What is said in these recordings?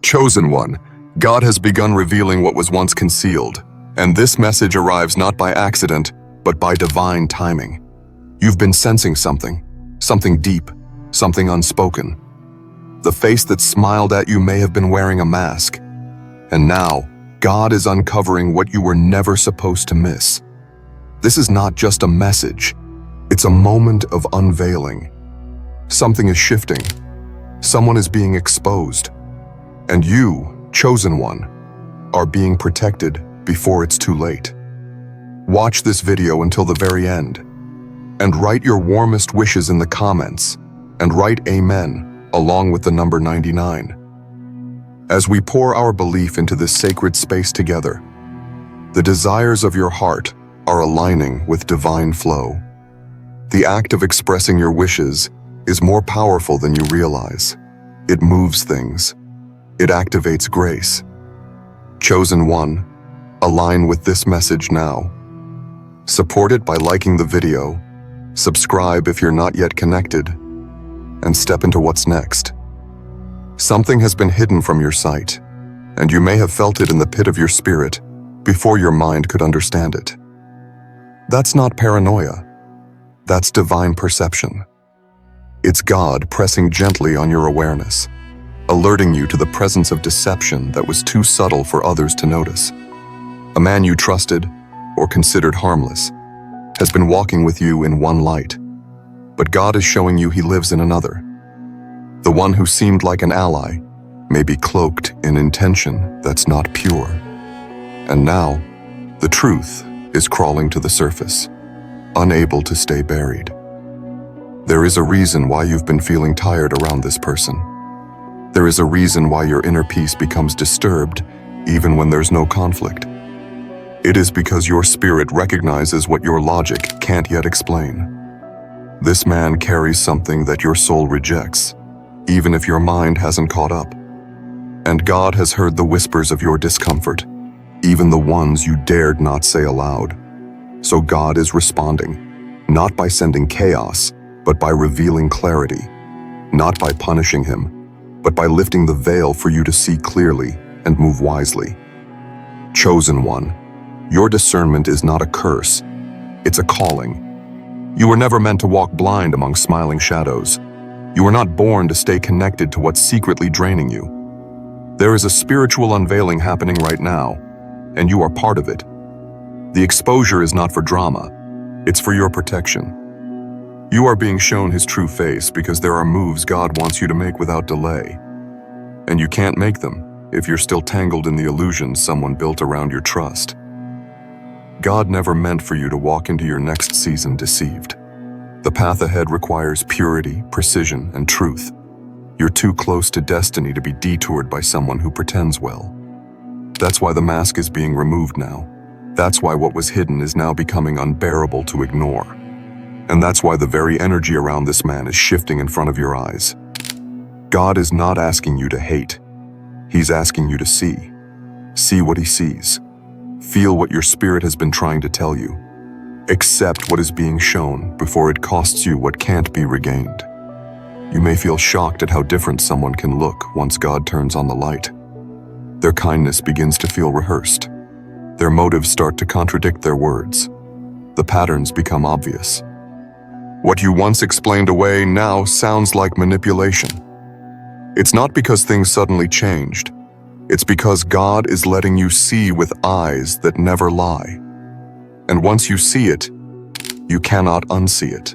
Chosen one, God has begun revealing what was once concealed, and this message arrives not by accident, but by divine timing. You've been sensing something deep, something unspoken. The face that smiled at you may have been wearing a mask, and now God is uncovering what you were never supposed to miss. This is not just a message, it's a moment of unveiling. Something is shifting, someone is being exposed, and you, chosen one, are being protected before it's too late. Watch this video until the very end, and write your warmest wishes in the comments, and write Amen along with the number 99. As we pour our belief into this sacred space together, the desires of your heart are aligning with divine flow. The act of expressing your wishes is more powerful than you realize. It moves things. It activates grace. Chosen one, align with this message now. Support it by liking the video, subscribe if you're not yet connected, and step into what's next. Something has been hidden from your sight, and you may have felt it in the pit of your spirit before your mind could understand it. That's not paranoia. That's divine perception. It's God pressing gently on your awareness, alerting you to the presence of deception that was too subtle for others to notice. A man you trusted, or considered harmless, has been walking with you in one light, but God is showing you he lives in another. The one who seemed like an ally may be cloaked in intention that's not pure. And now, the truth is crawling to the surface, unable to stay buried. There is a reason why you've been feeling tired around this person. There is a reason why your inner peace becomes disturbed even when there's no conflict. It is because your spirit recognizes what your logic can't yet explain. This man carries something that your soul rejects, even if your mind hasn't caught up. And God has heard the whispers of your discomfort, even the ones you dared not say aloud. So God is responding, not by sending chaos, but by revealing clarity, not by punishing him, but by lifting the veil for you to see clearly and move wisely. Chosen one, your discernment is not a curse, it's a calling. You were never meant to walk blind among smiling shadows. You were not born to stay connected to what's secretly draining you. There is a spiritual unveiling happening right now, and you are part of it. The exposure is not for drama, it's for your protection. You are being shown his true face because there are moves God wants you to make without delay. And you can't make them if you're still tangled in the illusions someone built around your trust. God never meant for you to walk into your next season deceived. The path ahead requires purity, precision, and truth. You're too close to destiny to be detoured by someone who pretends well. That's why the mask is being removed now. That's why what was hidden is now becoming unbearable to ignore. And that's why the very energy around this man is shifting in front of your eyes. God is not asking you to hate. He's asking you to see. See what he sees. Feel what your spirit has been trying to tell you. Accept what is being shown before it costs you what can't be regained. You may feel shocked at how different someone can look once God turns on the light. Their kindness begins to feel rehearsed. Their motives start to contradict their words. The patterns become obvious. What you once explained away now sounds like manipulation. It's not because things suddenly changed. It's because God is letting you see with eyes that never lie. And once you see it, you cannot unsee it.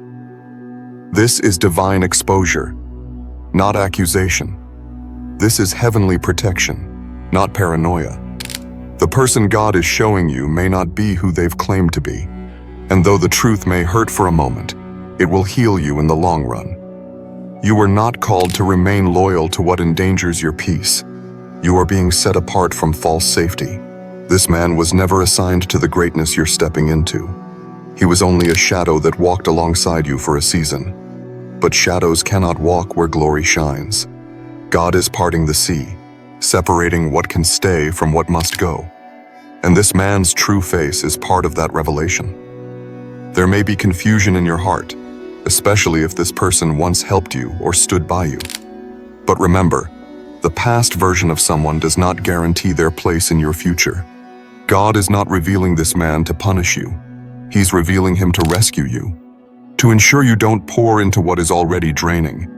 This is divine exposure, not accusation. This is heavenly protection, not paranoia. The person God is showing you may not be who they've claimed to be. And though the truth may hurt for a moment, it will heal you in the long run. You were not called to remain loyal to what endangers your peace. You are being set apart from false safety. This man was never assigned to the greatness you're stepping into. He was only a shadow that walked alongside you for a season. But shadows cannot walk where glory shines. God is parting the sea, separating what can stay from what must go. And this man's true face is part of that revelation. There may be confusion in your heart, especially if this person once helped you or stood by you. But remember, The past version of someone does not guarantee their place in your future. God is not revealing this man to punish you. He's revealing him to rescue you, to ensure you don't pour into what is already draining,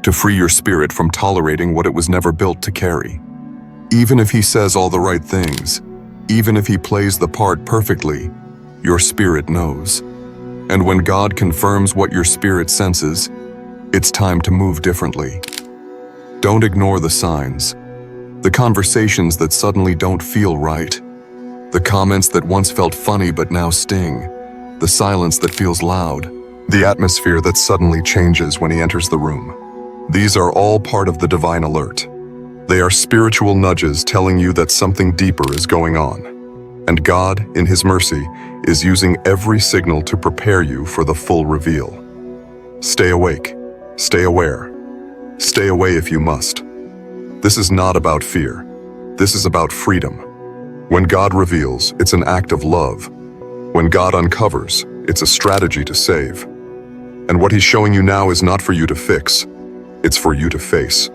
to free your spirit from tolerating what it was never built to carry. Even if he says all the right things, even if he plays the part perfectly, your spirit knows. And when God confirms what your spirit senses, it's time to move differently. Don't ignore the signs, the conversations that suddenly don't feel right, the comments that once felt funny but now sting, the silence that feels loud, the atmosphere that suddenly changes when he enters the room. These are all part of the divine alert. They are spiritual nudges telling you that something deeper is going on. And God, in His mercy, is using every signal to prepare you for the full reveal. Stay awake, stay aware, stay away if you must. This is not about fear. This is about freedom. When God reveals, it's an act of love. When God uncovers, it's a strategy to save. And what He's showing you now is not for you to fix. It's for you to face.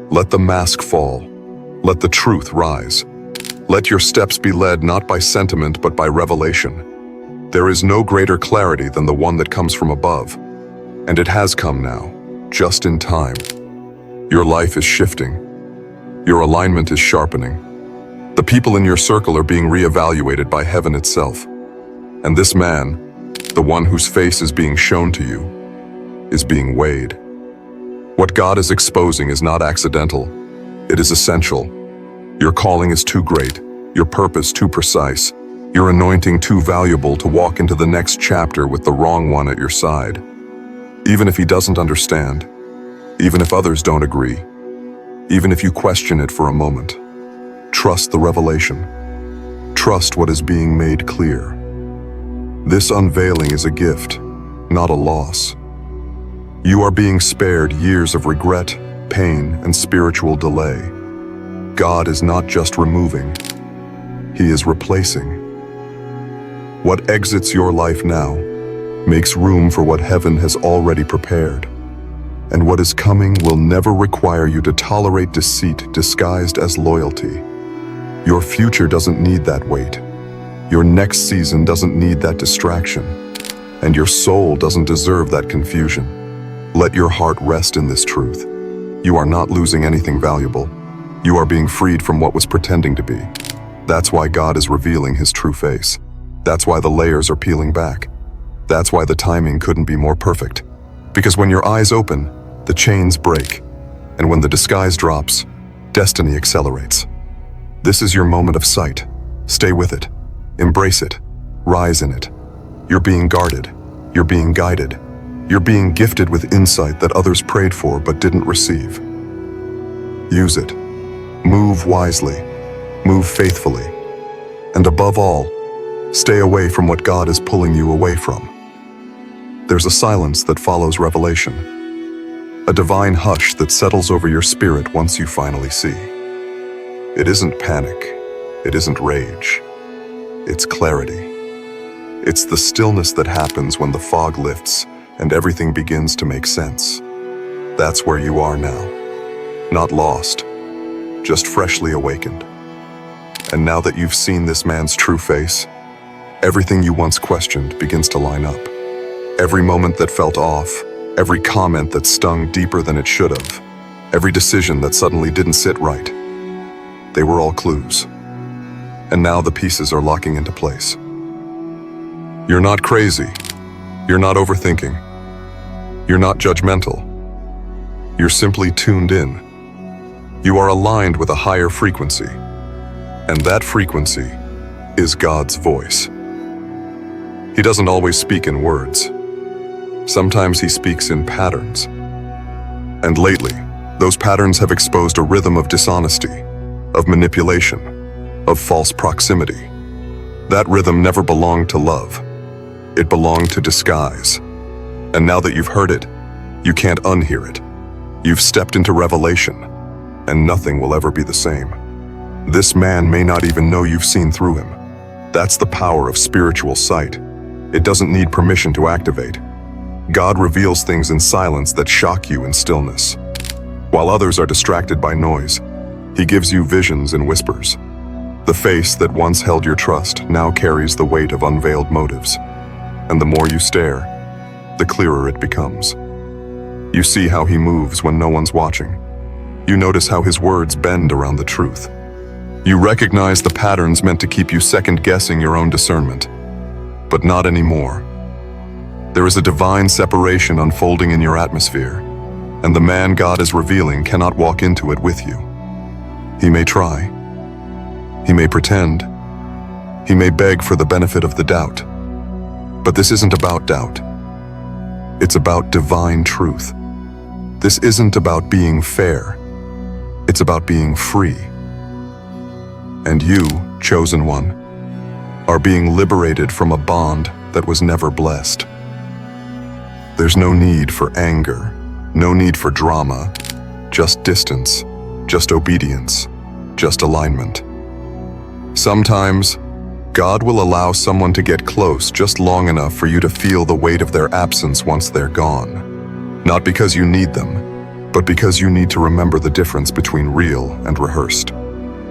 Let the mask fall. Let the truth rise. Let your steps be led not by sentiment but by revelation. There is no greater clarity than the one that comes from above. And it has come now, just in time. Your life is shifting. Your alignment is sharpening. The people in your circle are being reevaluated by heaven itself. And this man, the one whose face is being shown to you, is being weighed. What God is exposing is not accidental. It is essential. Your calling is too great, your purpose too precise, your anointing too valuable to walk into the next chapter with the wrong one at your side. Even if he doesn't understand, even if others don't agree, even if you question it for a moment, trust the revelation. Trust what is being made clear. This unveiling is a gift, not a loss. You are being spared years of regret, pain, and spiritual delay. God is not just removing, He is replacing. What exits your life now makes room for what heaven has already prepared. And what is coming will never require you to tolerate deceit disguised as loyalty. Your future doesn't need that weight. Your next season doesn't need that distraction. And your soul doesn't deserve that confusion. Let your heart rest in this truth. You are not losing anything valuable. You are being freed from what was pretending to be. That's why God is revealing His true face. That's why the layers are peeling back. That's why the timing couldn't be more perfect. Because when your eyes open, the chains break. And when the disguise drops, destiny accelerates. This is your moment of sight. Stay with it. Embrace it. Rise in it. You're being guarded. You're being guided. You're being gifted with insight that others prayed for but didn't receive. Use it. Move wisely. Move faithfully. And above all, stay away from what God is pulling you away from. There's a silence that follows revelation. A divine hush that settles over your spirit once you finally see. It isn't panic. It isn't rage. It's clarity. It's the stillness that happens when the fog lifts and everything begins to make sense. That's where you are now. Not lost, just freshly awakened. And now that you've seen this man's true face, everything you once questioned begins to line up. Every moment that felt off, every comment that stung deeper than it should have, every decision that suddenly didn't sit right. They were all clues. And now the pieces are locking into place. You're not crazy. You're not overthinking. You're not judgmental. You're simply tuned in. You are aligned with a higher frequency. And that frequency is God's voice. He doesn't always speak in words. Sometimes He speaks in patterns. And lately, those patterns have exposed a rhythm of dishonesty, of manipulation, of false proximity. That rhythm never belonged to love. It belonged to disguise. And now that you've heard it, you can't unhear it. You've stepped into revelation, and nothing will ever be the same. This man may not even know you've seen through him. That's the power of spiritual sight. It doesn't need permission to activate. God reveals things in silence that shock you in stillness. While others are distracted by noise, he gives you visions and whispers. The face that once held your trust now carries the weight of unveiled motives. And the more you stare, the clearer it becomes. You see how he moves when no one's watching. You notice how his words bend around the truth. You recognize the patterns meant to keep you second-guessing your own discernment. But not anymore. There is a divine separation unfolding in your atmosphere, and the man God is revealing cannot walk into it with you. He may try. He may pretend. He may beg for the benefit of the doubt. But this isn't about doubt. It's about divine truth. This isn't about being fair. It's about being free. And you, chosen one, are being liberated from a bond that was never blessed. There's no need for anger, no need for drama, just distance, just obedience, just alignment. Sometimes, God will allow someone to get close just long enough for you to feel the weight of their absence once they're gone. Not because you need them, but because you need to remember the difference between real and rehearsed.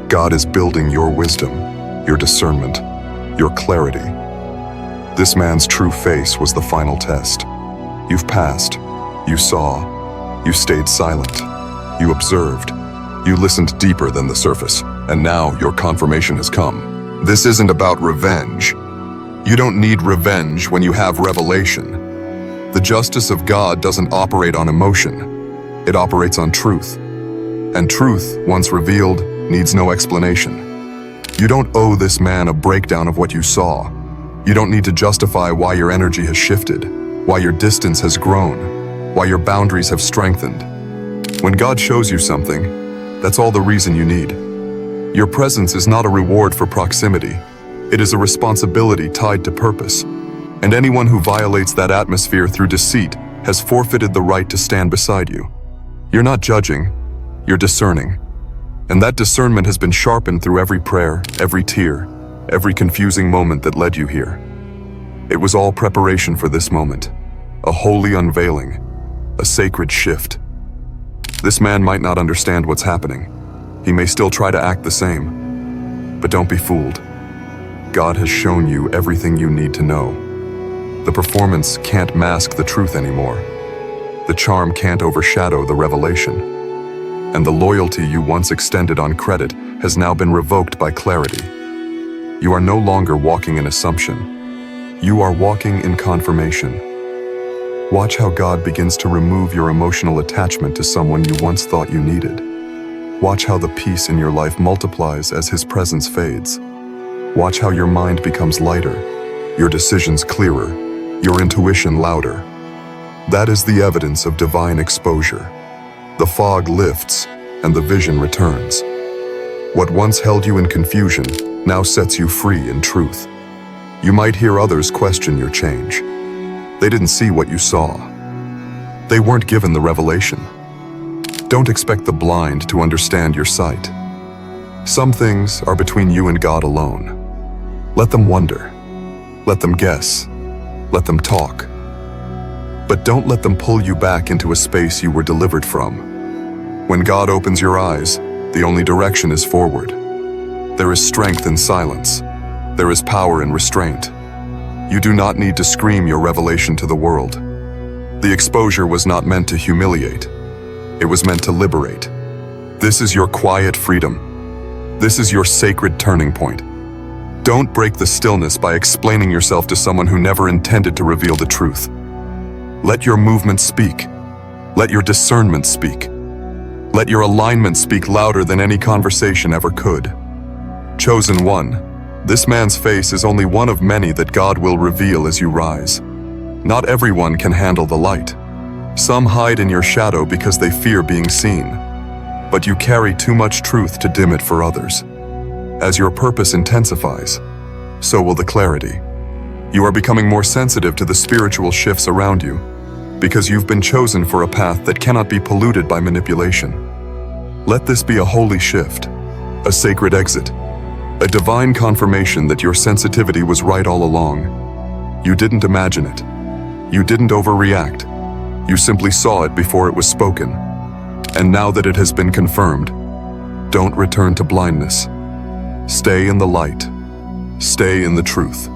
God is building your wisdom, your discernment, your clarity. This man's true face was the final test. You've passed, you saw, you stayed silent, you observed, you listened deeper than the surface, and now your confirmation has come. This isn't about revenge. You don't need revenge when you have revelation. The justice of God doesn't operate on emotion. It operates on truth. And truth, once revealed, needs no explanation. You don't owe this man a breakdown of what you saw. You don't need to justify why your energy has shifted, why your distance has grown, why your boundaries have strengthened. When God shows you something, that's all the reason you need. Your presence is not a reward for proximity. It is a responsibility tied to purpose. And anyone who violates that atmosphere through deceit has forfeited the right to stand beside you. You're not judging, you're discerning. And that discernment has been sharpened through every prayer, every tear, every confusing moment that led you here. It was all preparation for this moment, a holy unveiling, a sacred shift. This man might not understand what's happening. He may still try to act the same. But don't be fooled. God has shown you everything you need to know. The performance can't mask the truth anymore. The charm can't overshadow the revelation. And the loyalty you once extended on credit has now been revoked by clarity. You are no longer walking in assumption. You are walking in confirmation. Watch how God begins to remove your emotional attachment to someone you once thought you needed. Watch how the peace in your life multiplies as His presence fades. Watch how your mind becomes lighter, your decisions clearer, your intuition louder. That is the evidence of divine exposure. The fog lifts and the vision returns. What once held you in confusion now sets you free in truth. You might hear others question your change. They didn't see what you saw. They weren't given the revelation. Don't expect the blind to understand your sight. Some things are between you and God alone. Let them wonder. Let them guess. Let them talk. But don't let them pull you back into a space you were delivered from. When God opens your eyes, the only direction is forward. There is strength in silence. There is power in restraint. You do not need to scream your revelation to the world. The exposure was not meant to humiliate. It was meant to liberate. This is your quiet freedom. This is your sacred turning point. Don't break the stillness by explaining yourself to someone who never intended to reveal the truth. Let your movement speak. Let your discernment speak. Let your alignment speak louder than any conversation ever could. Chosen one, this man's face is only one of many that God will reveal as you rise. Not everyone can handle the light. Some hide in your shadow because they fear being seen. But you carry too much truth to dim it for others. As your purpose intensifies, so will the clarity. You are becoming more sensitive to the spiritual shifts around you because you've been chosen for a path that cannot be polluted by manipulation. Let this be a holy shift, a sacred exit, a divine confirmation that your sensitivity was right all along. You didn't imagine it. You didn't overreact. You simply saw it before it was spoken. And now that it has been confirmed, don't return to blindness. Stay in the light. Stay in the truth.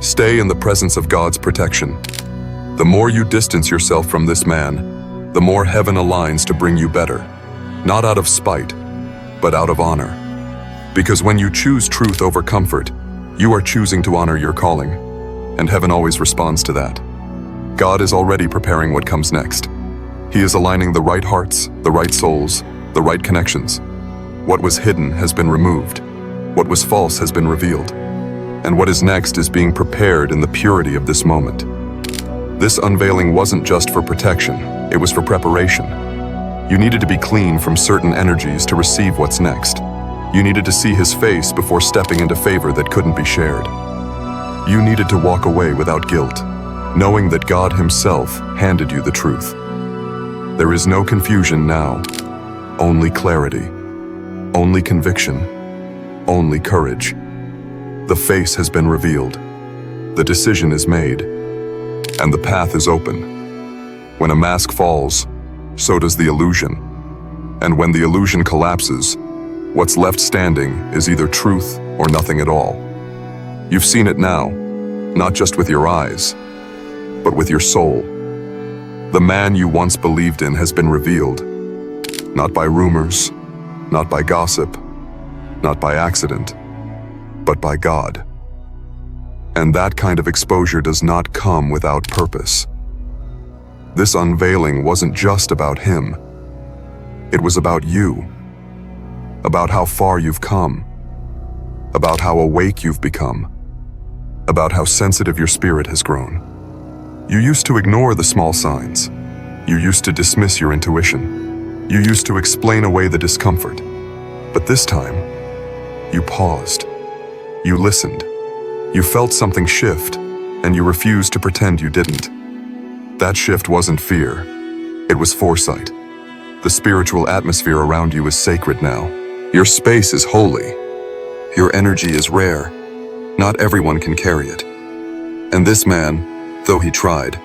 Stay in the presence of God's protection. The more you distance yourself from this man, the more heaven aligns to bring you better. Not out of spite, but out of honor. Because when you choose truth over comfort, you are choosing to honor your calling, and heaven always responds to that. God is already preparing what comes next. He is aligning the right hearts, the right souls, the right connections. What was hidden has been removed. What was false has been revealed. And what is next is being prepared in the purity of this moment. This unveiling wasn't just for protection, it was for preparation. You needed to be clean from certain energies to receive what's next. You needed to see his face before stepping into favor that couldn't be shared. You needed to walk away without guilt, knowing that God himself handed you the truth. There is no confusion now, only clarity, only conviction, only courage. The face has been revealed, the decision is made, and the path is open. When a mask falls, so does the illusion. And when the illusion collapses, what's left standing is either truth or nothing at all. You've seen it now, not just with your eyes, but with your soul. The man you once believed in has been revealed, not by rumors, not by gossip, not by accident, but by God. And that kind of exposure does not come without purpose. This unveiling wasn't just about him. It was about you, about how far you've come, about how awake you've become, about how sensitive your spirit has grown. You used to ignore the small signs. You used to dismiss your intuition. You used to explain away the discomfort. But this time, you paused. You listened. You felt something shift, and you refused to pretend you didn't. That shift wasn't fear. It was foresight. The spiritual atmosphere around you is sacred now. Your space is holy. Your energy is rare. Not everyone can carry it. And this man, though he tried,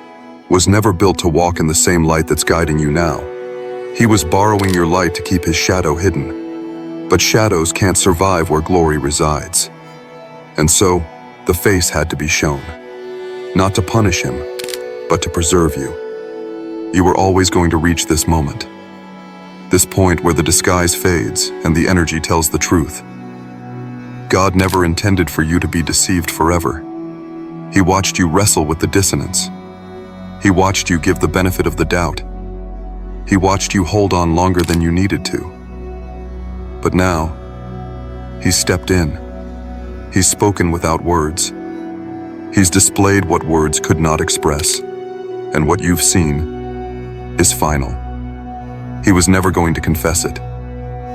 was never built to walk in the same light that's guiding you now. He was borrowing your light to keep his shadow hidden. But shadows can't survive where glory resides. And so, the face had to be shown. Not to punish him, but to preserve you. You were always going to reach this moment. This point where the disguise fades and the energy tells the truth. God never intended for you to be deceived forever. He watched you wrestle with the dissonance. He watched you give the benefit of the doubt. He watched you hold on longer than you needed to. But now, he's stepped in. He's spoken without words. He's displayed what words could not express. And what you've seen is final. He was never going to confess it.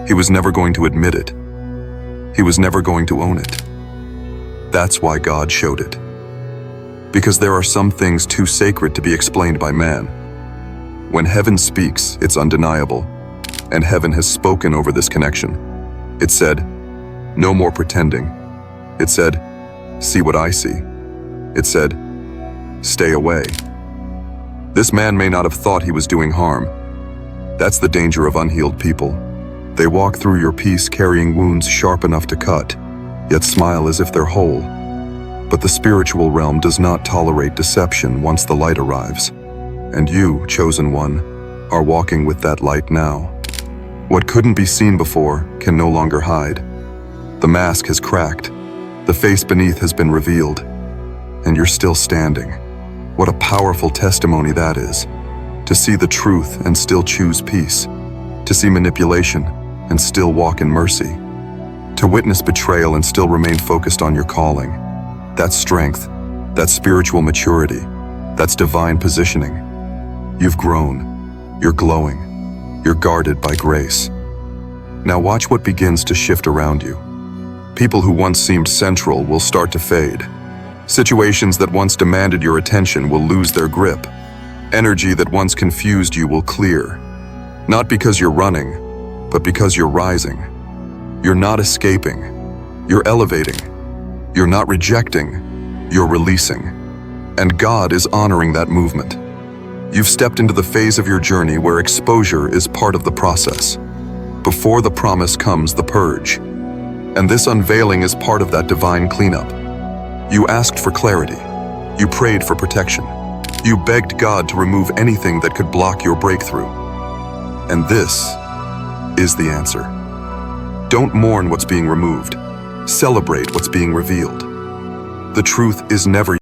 He was never going to admit it. He was never going to own it. That's why God showed it. Because there are some things too sacred to be explained by man. When heaven speaks, it's undeniable. And heaven has spoken over this connection. It said, "No more pretending." It said, "See what I see." It said, "Stay away." This man may not have thought he was doing harm. That's the danger of unhealed people. They walk through your peace carrying wounds sharp enough to cut, yet smile as if they're whole. But the spiritual realm does not tolerate deception once the light arrives. And you, chosen one, are walking with that light now. What couldn't be seen before can no longer hide. The mask has cracked. The face beneath has been revealed. And you're still standing. What a powerful testimony that is. To see the truth and still choose peace. To see manipulation and still walk in mercy. To witness betrayal and still remain focused on your calling. That's strength. That's spiritual maturity. That's divine positioning. You've grown. You're glowing. You're guarded by grace. Now watch what begins to shift around you. People who once seemed central will start to fade. Situations that once demanded your attention will lose their grip. Energy that once confused you will clear. Not because you're running, but because you're rising. You're not escaping. You're elevating. You're not rejecting. You're releasing. And God is honoring that movement. You've stepped into the phase of your journey where exposure is part of the process. Before the promise comes the purge. And this unveiling is part of that divine cleanup. You asked for clarity. You prayed for protection. You begged God to remove anything that could block your breakthrough. And this is the answer. Don't mourn what's being removed. Celebrate what's being revealed. The truth is never